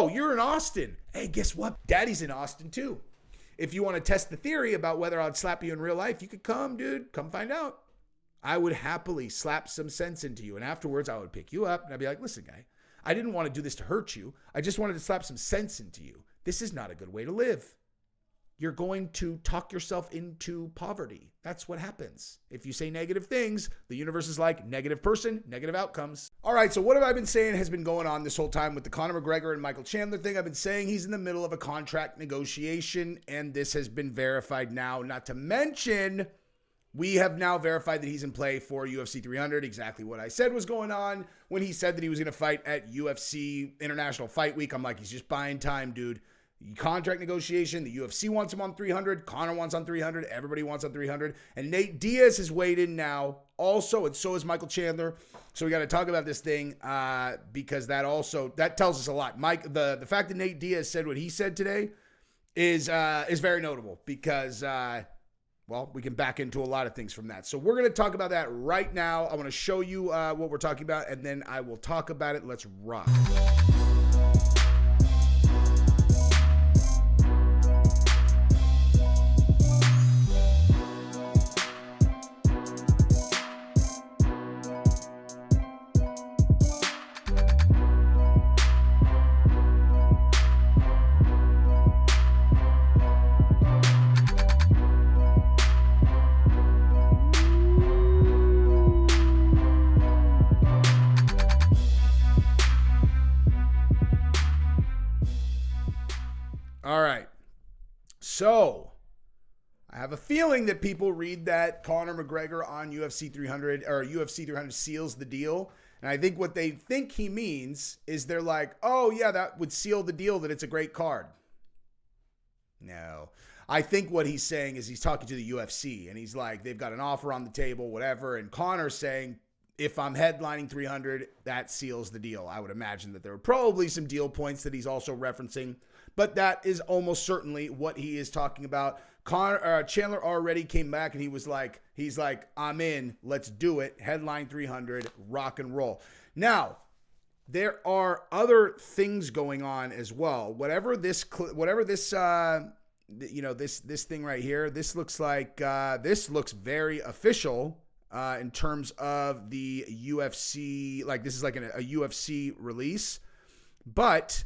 Oh, you're in Austin. Hey, guess what? Daddy's in Austin too. If you want to test the theory about whether I'd slap you in real life, you could come, dude. Come find out. I would happily slap some sense into you. And afterwards, I would pick you up and I'd be like, listen, guy, I didn't want to do this to hurt you. I just wanted to slap some sense into you. This is not a good way to live. You're going to talk yourself into poverty. That's what happens. If you say negative things, the universe is like, negative person, negative outcomes. All right, so what have I been saying has been going on this whole time with the Conor McGregor and Michael Chandler thing? I've been saying he's in the middle of a contract negotiation, and this has been verified now. Not to mention, we have now verified that he's in play for UFC 300, exactly what I said was going on when he said that he was going to fight at UFC International Fight Week. I'm like, he's just buying time, dude. Contract negotiation. The UFC wants him on 300. Conor wants on 300. Everybody wants on 300. And Nate Diaz has weighed in now also, and so is Michael Chandler. So we got to talk about this thing because that tells us a lot. Mike, the fact that Nate Diaz said what he said today is very notable because, well, we can back into a lot of things from that. So we're going to talk about that right now. I want to show you what we're talking about, and then I will talk about it. Let's rock. All right. So I have a feeling that people read that Conor McGregor on UFC 300 or UFC 300 seals the deal. And I think what they think he means is they're like, oh, yeah, that would seal the deal that it's a great card. No. I think what he's saying is he's talking to the UFC and he's like, they've got an offer on the table, whatever. And Conor's saying, if I'm headlining 300, that seals the deal. I would imagine that there are probably some deal points that he's also referencing, but that is almost certainly what he is talking about. Chandler already came back and he's like, I'm in, let's do it. Headline 300, rock and roll. Now, there are other things going on as well. This thing right here, this looks like, this looks very official. In terms of the UFC, like this is like a UFC release, but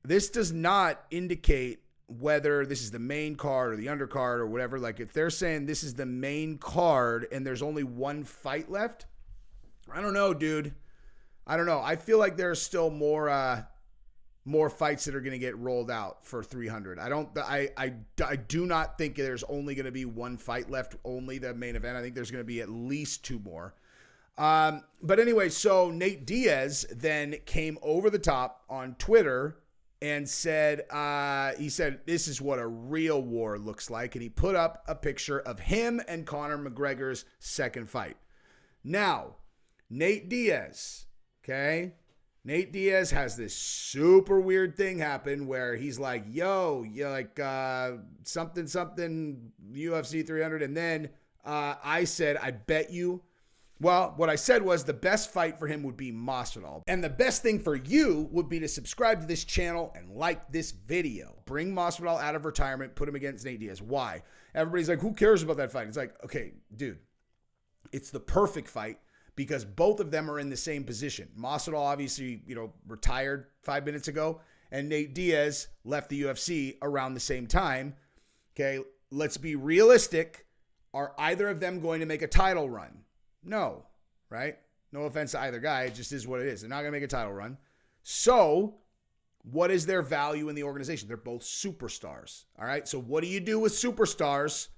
this does not indicate whether this is the main card or the undercard or whatever. Like if they're saying this is the main card and there's only one fight left, I don't know, dude. I don't know. I feel like there's still more fights that are going to get rolled out for 300. I do not think there's only going to be one fight left, only the main event. I think there's going to be at least two more. But anyway, so Nate Diaz then came over the top on Twitter and said, this is what a real war looks like. And he put up a picture of him and Conor McGregor's second fight. Now, Nate Diaz, okay? Nate Diaz has this super weird thing happen where he's like, yo, you're like something UFC 300. And then I said, I bet you. Well, what I said was the best fight for him would be Masvidal. And the best thing for you would be to subscribe to this channel and like this video. Bring Masvidal out of retirement, put him against Nate Diaz. Why? Everybody's like, who cares about that fight? It's like, okay, dude, it's the perfect fight. Because both of them are in the same position. Masvidal obviously, retired 5 minutes ago, and Nate Diaz left the UFC around the same time. Okay, let's be realistic. Are either of them going to make a title run? No, right? No offense to either guy. It just is what it is. They're not going to make a title run. So, what is their value in the organization? They're both superstars. All right, so what do you do with superstars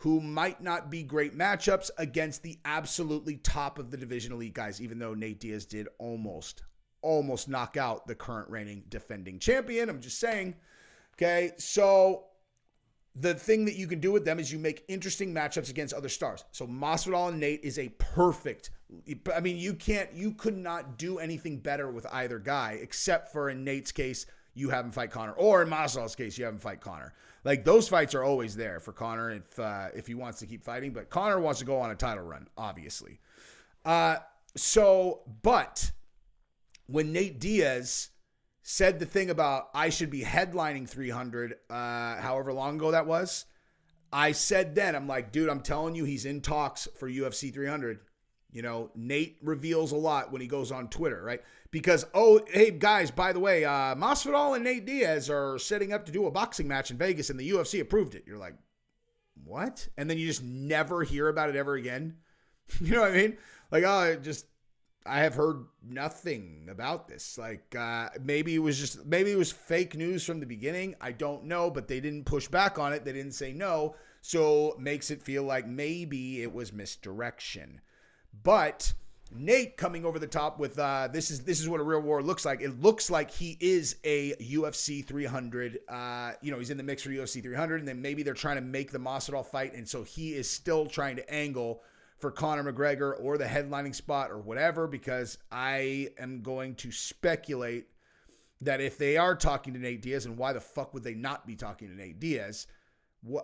who might not be great matchups against the absolutely top of the division elite guys, even though Nate Diaz did almost knock out the current reigning defending champion. I'm just saying. Okay, so the thing that you can do with them is you make interesting matchups against other stars. So Masvidal and Nate is a perfect, I mean, you could not do anything better with either guy, except for in Nate's case, you have him fight Conor, or in Masvidal's case, you have him fight Conor. Like those fights are always there for Conor if he wants to keep fighting, but Conor wants to go on a title run, obviously. But when Nate Diaz said the thing about I should be headlining 300, however long ago that was. I said then, I'm like, dude, I'm telling you, he's in talks for UFC 300. You know, Nate reveals a lot when he goes on Twitter, right? Because, oh, hey, guys, by the way, Masvidal and Nate Diaz are setting up to do a boxing match in Vegas, and the UFC approved it. You're like, what? And then you just never hear about it ever again. You know what I mean? Like, oh, I have heard nothing about this. Like, maybe it was fake news from the beginning. I don't know, but they didn't push back on it. They didn't say no. So makes it feel like maybe it was misdirection. But Nate coming over the top with this is what a real war looks like. It looks like he is a UFC 300. He's in the mix for UFC 300, and then maybe they're trying to make the Masvidal fight, and so he is still trying to angle for Conor McGregor or the headlining spot or whatever, because I am going to speculate that if they are talking to Nate Diaz, and why the fuck would they not be talking to Nate Diaz?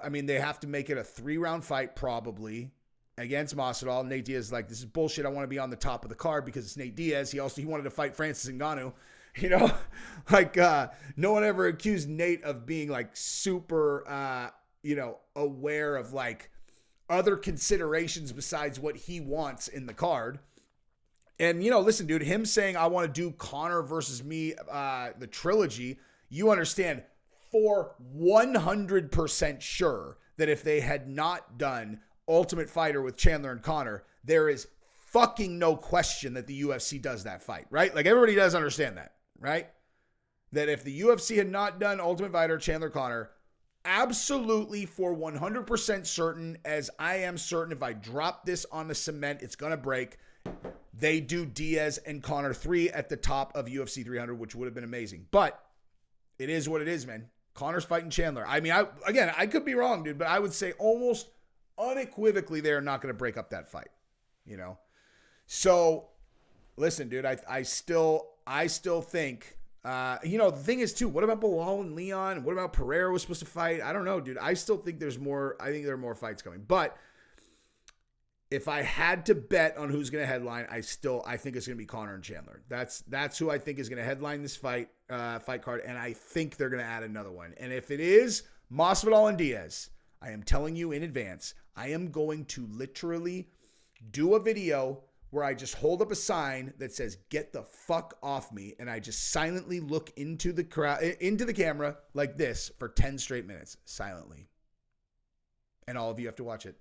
I mean, they have to make it a 3-round fight probably against Masvidal. Nate Diaz is like, this is bullshit. I want to be on the top of the card because it's Nate Diaz. He wanted to fight Francis Ngannou. You know, like no one ever accused Nate of being like super, aware of like other considerations besides what he wants in the card. And, listen, dude, him saying, I want to do Conor versus me, the trilogy, you understand for 100% sure that if they had not done Ultimate Fighter with Chandler and Conor, there is fucking no question that the UFC does that fight, right? Like, everybody does understand that, right? That if the UFC had not done Ultimate Fighter, Chandler, Conor, absolutely for 100% certain, as I am certain if I drop this on the cement, it's going to break, they do Diaz and Conor 3 at the top of UFC 300, which would have been amazing. But it is what it is, man. Conor's fighting Chandler. I mean, I could be wrong, dude, but I would say almost unequivocally they're not going to break up that fight, So, listen, dude, I still think, the thing is too, what about Bilal and Leon? What about Pereira was supposed to fight? I don't know, dude. I still think there's more. I think there are more fights coming. But if I had to bet on who's going to headline, I think it's going to be Conor and Chandler. That's who I think is going to headline this fight card. And I think they're going to add another one. And if it is Masvidal and Diaz, I am telling you in advance, I am going to literally do a video where I just hold up a sign that says, get the fuck off me. And I just silently look into the camera like this for 10 straight minutes, silently. And all of you have to watch it.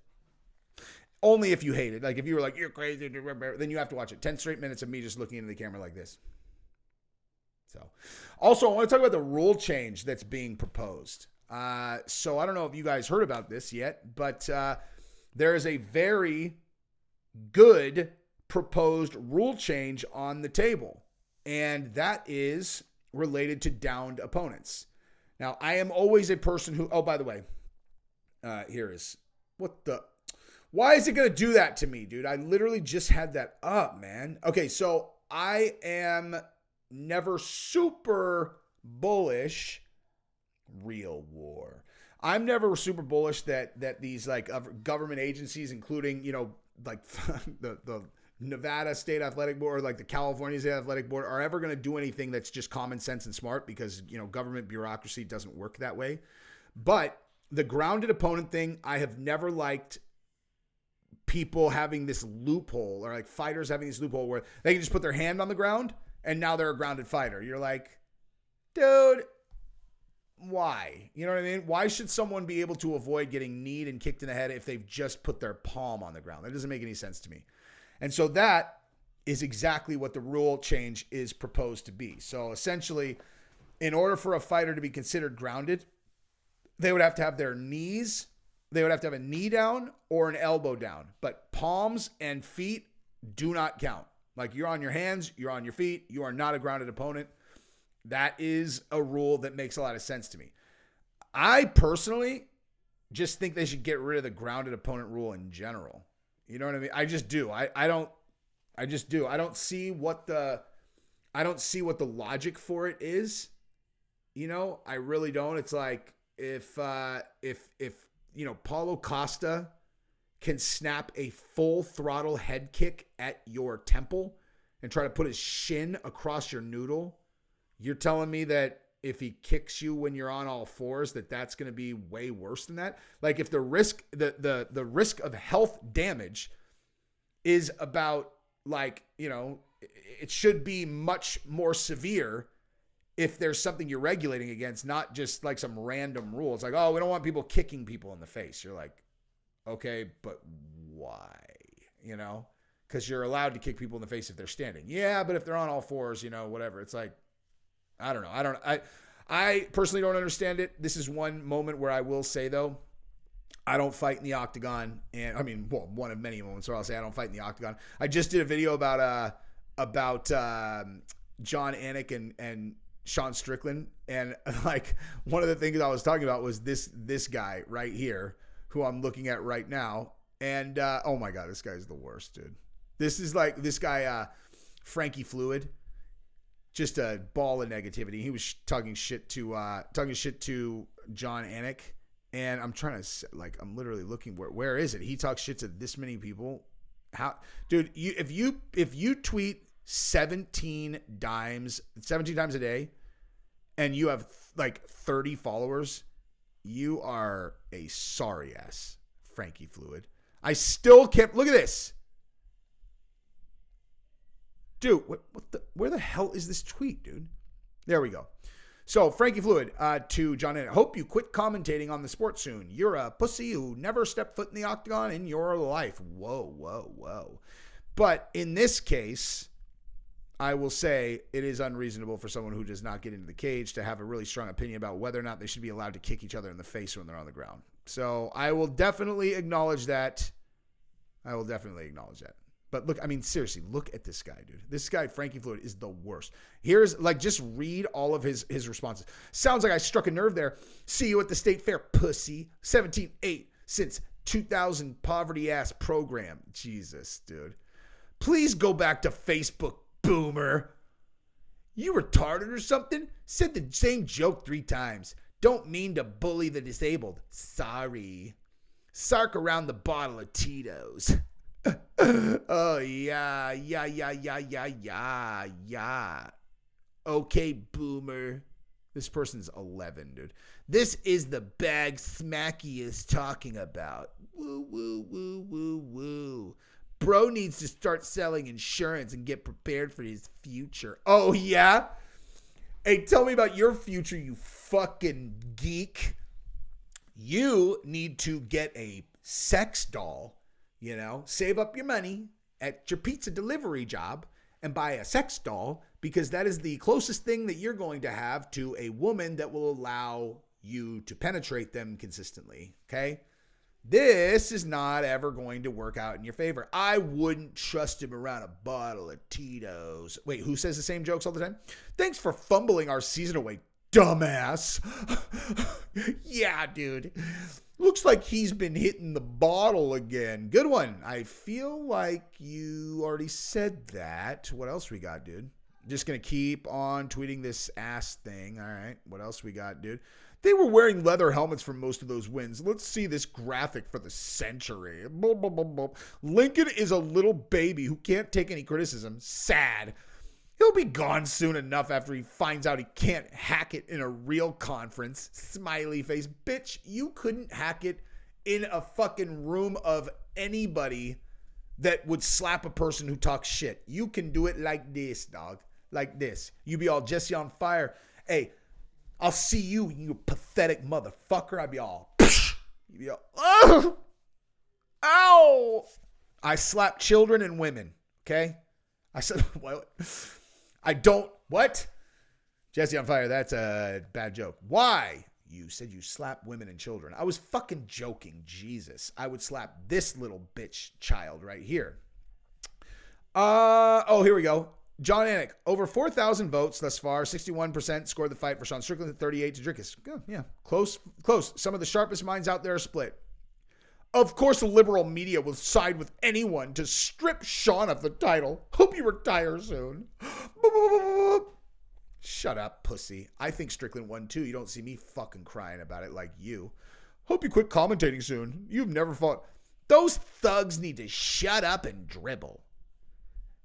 Only if you hate it. Like if you were like, you're crazy, then you have to watch it. 10 straight minutes of me just looking into the camera like this. So, also, I want to talk about the rule change that's being proposed. So I don't know if you guys heard about this yet, but there is a very good proposed rule change on the table, and that is related to downed opponents. Now, I am always a person who, oh, by the way, why is it going to do that to me, dude? I literally just had that up, man. Okay, so I am never super bullish. Real war. I'm never super bullish that these like government agencies, including, like the Nevada State Athletic Board or like the California State Athletic Board, are ever going to do anything that's just common sense and smart, because, government bureaucracy doesn't work that way. But the grounded opponent thing, I have never liked people having this loophole, or like fighters having this loophole where they can just put their hand on the ground and now they're a grounded fighter. You're like, dude, why? You know what I mean? Why should someone be able to avoid getting kneed and kicked in the head if they've just put their palm on the ground? That doesn't make any sense to me. And so that is exactly what the rule change is proposed to be. So essentially, in order for a fighter to be considered grounded, they would have to have their knees, they would have to have a knee down or an elbow down. But palms and feet do not count. Like, you're on your hands, you're on your feet, you are not a grounded opponent. That is a rule that makes a lot of sense to me. I personally just think they should get rid of the grounded opponent rule in general. You know what I mean? I just do. I just do. I don't see what the logic for it is. I really don't. It's like if Paulo Costa can snap a full throttle head kick at your temple and try to put his shin across your noodle, You're telling me that if he kicks you when you're on all fours, that's going to be way worse than that? Like if the risk of health damage is about like, it should be much more severe if there's something you're regulating against, not just like some random rule. It's like, oh, we don't want people kicking people in the face. You're like, okay, but why? Because you're allowed to kick people in the face if they're standing. Yeah, but if they're on all fours, whatever. It's like, I don't know. I personally don't understand it. This is one moment where I will say, though, I don't fight in the octagon. And I mean, well, one of many moments where I'll say I don't fight in the octagon. I just did a video about John Anik and Sean Strickland. And like one of the things I was talking about was this guy right here who I'm looking at right now. And oh my God, this guy's the worst, dude. This is like this guy, Frankie Fluid. Just a ball of negativity. He was talking shit to John Anik, and I'm trying to I'm literally looking where is it? He talks shit to this many people. How, dude? If you tweet 17 times a day, and you have like 30 followers, you are a sorry ass Frankie Fluid. I still can't look at this. Dude, where the hell is this tweet, dude? There we go. So, Frankie Fluid to John Anik. Hope you quit commentating on the sport soon. You're a pussy who never stepped foot in the octagon in your life. Whoa, whoa, whoa. But in this case, I will say it is unreasonable for someone who does not get into the cage to have a really strong opinion about whether or not they should be allowed to kick each other in the face when they're on the ground. So, I will definitely acknowledge that. But look, I mean, seriously, look at this guy, dude. This guy, Frankie Fluid, is the worst. Here's, just read all of his responses. Sounds like I struck a nerve there. See you at the state fair, pussy. 17-8 since 2000 poverty-ass program. Jesus, dude. Please go back to Facebook, boomer. You retarded or something? Said the same joke 3 times. Don't mean to bully the disabled. Sorry. Sark around the bottle of Tito's. Oh, yeah. Okay, boomer. This person's 11, dude. This is the bag Smacky is talking about. Woo, woo, woo, woo, woo. Bro needs to start selling insurance and get prepared for his future. Oh, yeah? Hey, tell me about your future, you fucking geek. You need to get a sex doll. Save up your money at your pizza delivery job and buy a sex doll, because that is the closest thing that you're going to have to a woman that will allow you to penetrate them consistently. Okay? This is not ever going to work out in your favor. I wouldn't trust him around a bottle of Tito's. Wait, who says the same jokes all the time? Thanks for fumbling our season away, dumbass. Yeah, dude. Looks like he's been hitting the bottle again. Good one. I feel like you already said that. What else we got, dude? Just going to keep on tweeting this ass thing. All right. What else we got, dude? They were wearing leather helmets for most of those wins. Let's see this graphic for the century. Lincoln is a little baby who can't take any criticism. Sad. He'll be gone soon enough after he finds out he can't hack it in a real conference. Smiley face. Bitch, you couldn't hack it in a fucking room of anybody that would slap a person who talks shit. You can do it like this, dog. Like this. You be all Jesse on fire. Hey, I'll see you, you pathetic motherfucker. I'd be all, you'd be all, oh, ow. I slap children and women, okay? I said, what? I don't, what? Jesse on fire, that's a bad joke. Why? You said you slap women and children. I was fucking joking, Jesus. I would slap this little bitch child right here. Here we go. John Anik, over 4,000 votes thus far. 61% scored the fight for Sean Strickland, 38 to Drickus. Yeah, close. Some of the sharpest minds out there are split. Of course, the liberal media will side with anyone to strip Sean of the title. Hope you retire soon. Shut up, pussy. I think Strickland won too. You don't see me fucking crying about it like you. Hope you quit commentating soon. You've never fought. Those thugs need to shut up and dribble.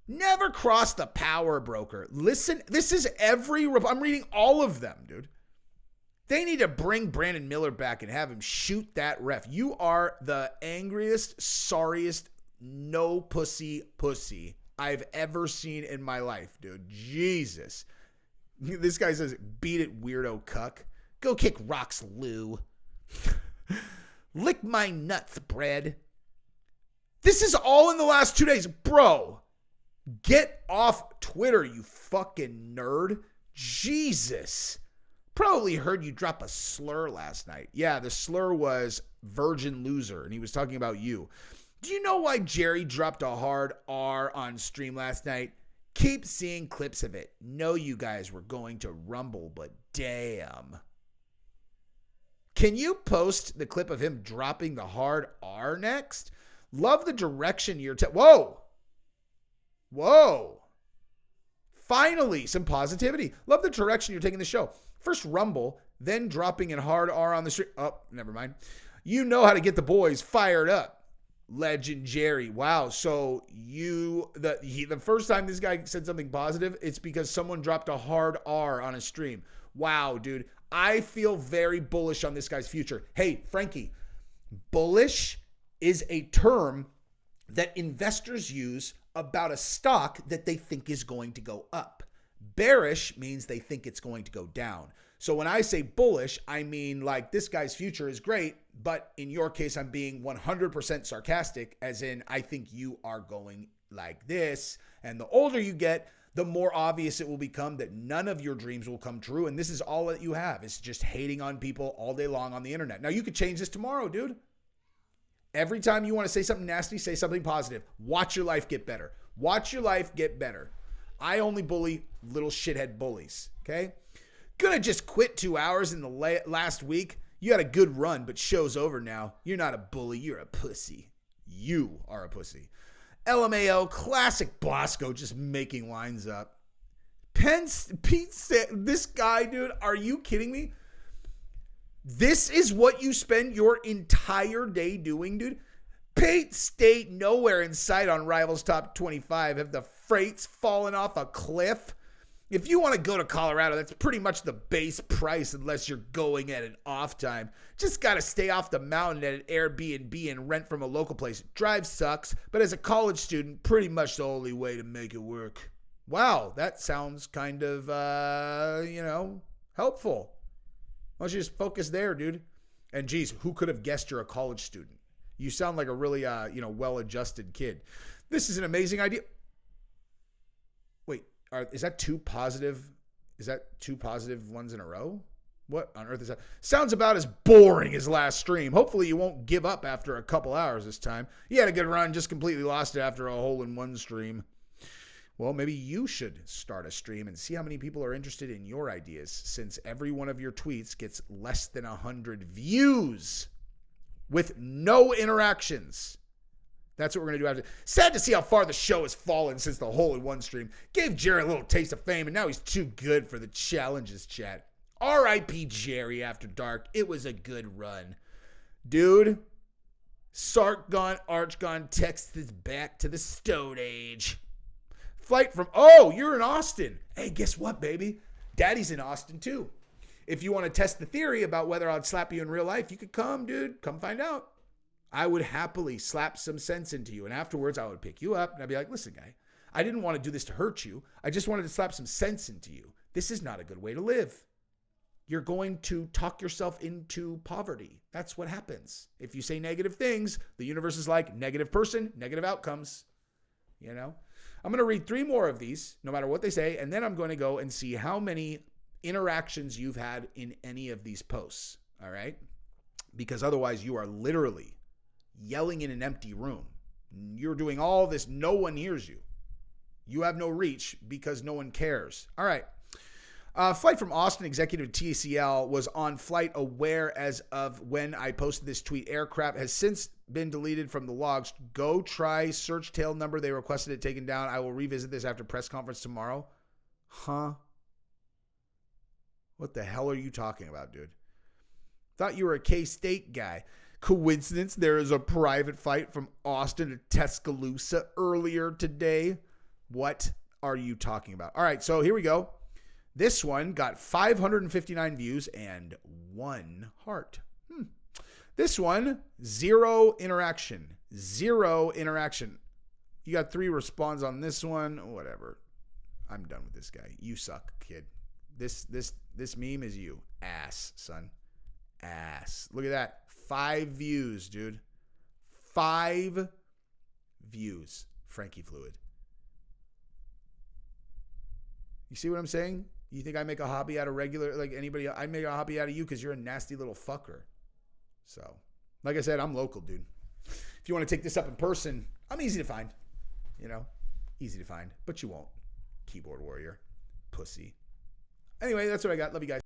Never cross the power broker. Listen, this is I'm reading all of them, dude. They need to bring Brandon Miller back and have him shoot that ref. You are the angriest, sorriest, no pussy I've ever seen in my life, dude. Jesus. This guy says, beat it, weirdo cuck. Go kick rocks, Lou. Lick my nuts, bread. This is all in the last 2 days. Bro, get off Twitter, you fucking nerd. Jesus. Probably heard you drop a slur last night. Yeah, the slur was virgin loser, and he was talking about you. Do you know why Jerry dropped a hard R on stream last night? Keep seeing clips of it. Know you guys were going to rumble, but damn. Can you post the clip of him dropping the hard R next? Love the direction you're Whoa. Finally, some positivity. Love the direction you're taking the show. First rumble, then dropping in hard R on the street. Oh, never mind. You know how to get the boys fired up. Legend Jerry. Wow. So the first time this guy said something positive, it's because someone dropped a hard R on a stream. Wow, dude. I feel very bullish on this guy's future. Hey, Frankie, bullish is a term that investors use about a stock that they think is going to go up. Bearish means they think it's going to go down. So when I say bullish, I mean like this guy's future is great, but in your case, I'm being 100% sarcastic, as in I think you are going like this. And the older you get, the more obvious it will become that none of your dreams will come true. And this is all that you have. It's just hating on people all day long on the internet. Now you could change this tomorrow, dude. Every time you want to say something nasty, say something positive. Watch your life get better. Watch your life get better. I only bully little shithead bullies, okay? Gonna just quit 2 hours in the last week. You had a good run, but show's over now. You're not a bully. You're a pussy. You are a pussy. LMAO, classic Bosco, just making lines up. Pete said, this guy, dude, are you kidding me? This is what you spend your entire day doing, dude? Pate State nowhere in sight on Rivals Top 25. Have the freights fallen off a cliff? If you want to go to Colorado, that's pretty much the base price unless you're going at an off time. Just got to stay off the mountain at an Airbnb and rent from a local place. Drive sucks, but as a college student, pretty much the only way to make it work. Wow, that sounds kind of, helpful. Why don't you just focus there, dude? And geez, who could have guessed you're a college student? You sound like a really, well-adjusted kid. This is an amazing idea. Wait, is that two positive ones in a row? What on earth is that? Sounds about as boring as last stream. Hopefully you won't give up after a couple hours this time. You had a good run, just completely lost it after a hole-in-one stream. Well, maybe you should start a stream and see how many people are interested in your ideas, since every one of your tweets gets less than 100 views with no interactions. That's what we're going to do after. Sad to see how far the show has fallen since the hole-in-one stream. Gave Jerry a little taste of fame, and now he's too good for the challenges chat. R.I.P. Jerry after dark. It was a good run. Dude, Sark gone, Arch gone, text is back to the Stone Age. Flight from, you're in Austin. Hey, guess what, baby? Daddy's in Austin, too. If you want to test the theory about whether I'd slap you in real life, you could come, dude. Come find out. I would happily slap some sense into you. And afterwards, I would pick you up. And I'd be like, listen, guy, I didn't want to do this to hurt you. I just wanted to slap some sense into you. This is not a good way to live. You're going to talk yourself into poverty. That's what happens. If you say negative things, the universe is like, negative person, negative outcomes. You know? I'm going to read 3 more of these, no matter what they say, and then I'm going to go and see how many interactions you've had in any of these posts, all right? Because otherwise you are literally yelling in an empty room. You're doing all this, no one hears you. You have no reach because no one cares. All right. Flight from Austin executive TCL was on flight aware as of when I posted this tweet. Aircraft has since been deleted from the logs. Go try search tail number. They requested it taken down. I will revisit this after press conference tomorrow. Huh? What the hell are you talking about, dude? Thought you were a K-State guy. Coincidence, there is a private flight from Austin to Tuscaloosa earlier today. What are you talking about? All right, so here we go. This one got 559 views and 1 heart. This one, 0 interaction. 0 interaction. You got 3 responds on this one. Whatever. I'm done with this guy. You suck, kid. This meme is you. Ass, son. Ass. Look at that. 5 views, dude. 5 views. Frankie Fluid. You see what I'm saying? You think I make a hobby out of regular, like anybody? I make a hobby out of you because you're a nasty little fucker. So, like I said, I'm local, dude. If you want to take this up in person, I'm easy to find. You know, easy to find, but you won't. Keyboard warrior. Pussy. Anyway, that's what I got. Love you guys.